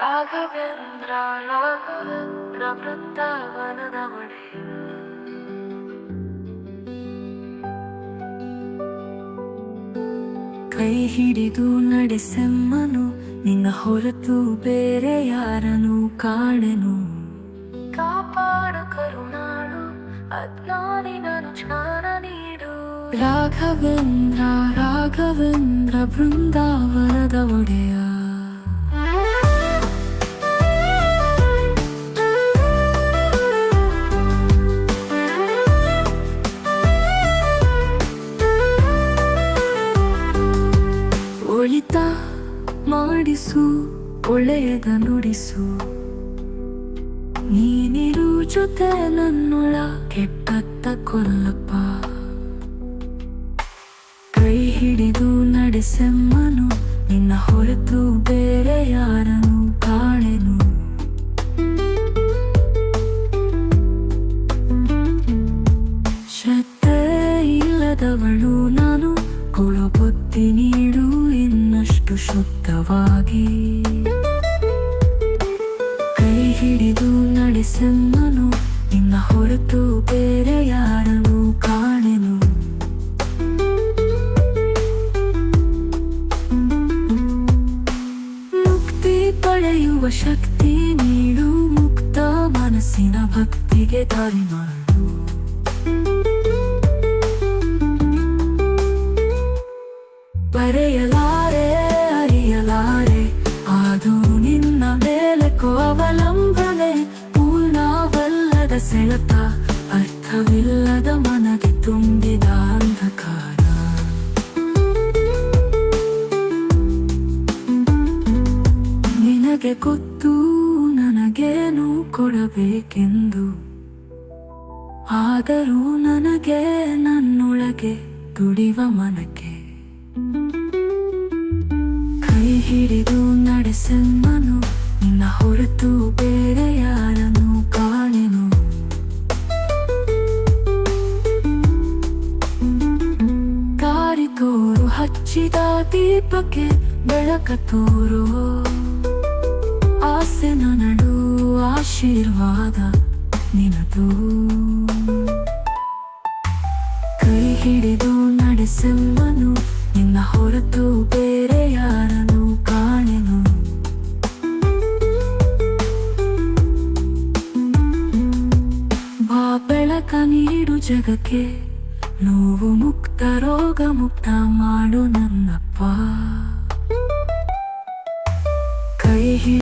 ರಾಘವೇಂದ್ರ ರಾಘವೇಂದ್ರ ವೃಂದಾವನದ ಒಡೆಯ. ಕೈ ಹಿಡಿದು ನಡೆಸೆಮ್ಮನು, ನಿನ್ನ ಹೊರತು ಬೇರೆ ಯಾರನು ಕಾಣೆನು. ಕಾಪಾಡು ಕರುಣಾಳು, ಅಜ್ಞಾನಿ ನಾನು ಜ್ಞಾನ ನೀಡು. ರಾಘವೇಂದ್ರ ರಾಘವೇಂದ್ರ ಬೃಂದಾವನದ ಒಡೆಯ. ಒಳಿತ ಮಾಡಿಸು, ಒಳ್ಳೆಯದ ನುಡಿಸು, ನೀನಿರು ಜೊತೆ ನನ್ನೊಳ, ಕೆಟ್ಟತ್ತ ಕೊಲ್ಲಪ್ಪ. ಕೈ ಹಿಡಿದು ನಡೆಸೆಮ್ಮನು, ನಿನ್ನ ಹೊರತು ಬೇರೆ ಯಾರನು ಕಾಣೆನು. ಶ್ರದ್ಧೆ ಇಲ್ಲದವಳು ನಾನು, ಕೊಳು ಬುದ್ಧಿ ನೀಡು ಇನ್ನಷ್ಟು ಶುದ್ಧವಾಗಿ. ಕೈ ಹಿಡಿದು ನಡೆಸೆಮ್ಮನು, ನಿನ್ನ ಹೊರತು ಬೇರೆ ಯಾರನು ಕಾಣೆನು. ಮುಕ್ತಿ ಪಡೆಯುವ ಶಕ್ತಿ ನೀಡು, ಮುಕ್ತ ಮನಸ್ಸಿನ ಭಕ್ತಿಗೆ ದಾರಿ ಮಾಡು. ಬರೆಯಲಾರೆ ಅರಿಯಲಾರೆ, ಅದು ನಿನ್ನ ಮೇಲಕ್ಕೋ ಅವಲಂಬನೆ. ಪೂರ್ಣವಲ್ಲದ ಸೆಳೆತ, ಅರ್ಥವಿಲ್ಲದ ಮನಗೆ ತುಂಬಿದ ಅಂಧಕಾರ. ನಿನಗೆ ಗೊತ್ತು ನನಗೇನು ಕೊಡಬೇಕೆಂದು, ಆದರೂ ನನಗೆ ನನ್ನೊಳಗೆ ದುಡಿವ ಮನಕ್ಕೆ. ಕೈ ಹಿಡಿದು ನಡೆಸೆಮ್ಮನು, ನಿನ್ನ ಹೊರತು ಬೇರೆ ಯಾರನು ಕಾಣೆನು. ದಾರಿ ತೋರು, ಹಚ್ಚಿದ ದೀಪಕ್ಕೆ ಬೆಳಕ ತೋರು. ಆಸೆ ನಡು, ಆಶೀರ್ವಾದ ನಿನದು. ಕೈ ಹಿಡಿದು ನಡೆಸೆಮ್ಮನು, ನಿನ್ನ ಹೊರತು ಬೇರೆ ಯಾರನು ಕಾಣೆನು. ಬಾ ಬೆಳಕ ನೀಡು ಜಗಕ್ಕೆ, ನೋವು ಮುಕ್ತ ರೋಗ ಮುಕ್ತ ಮಾಡು ನನ್ನಪ್ಪ.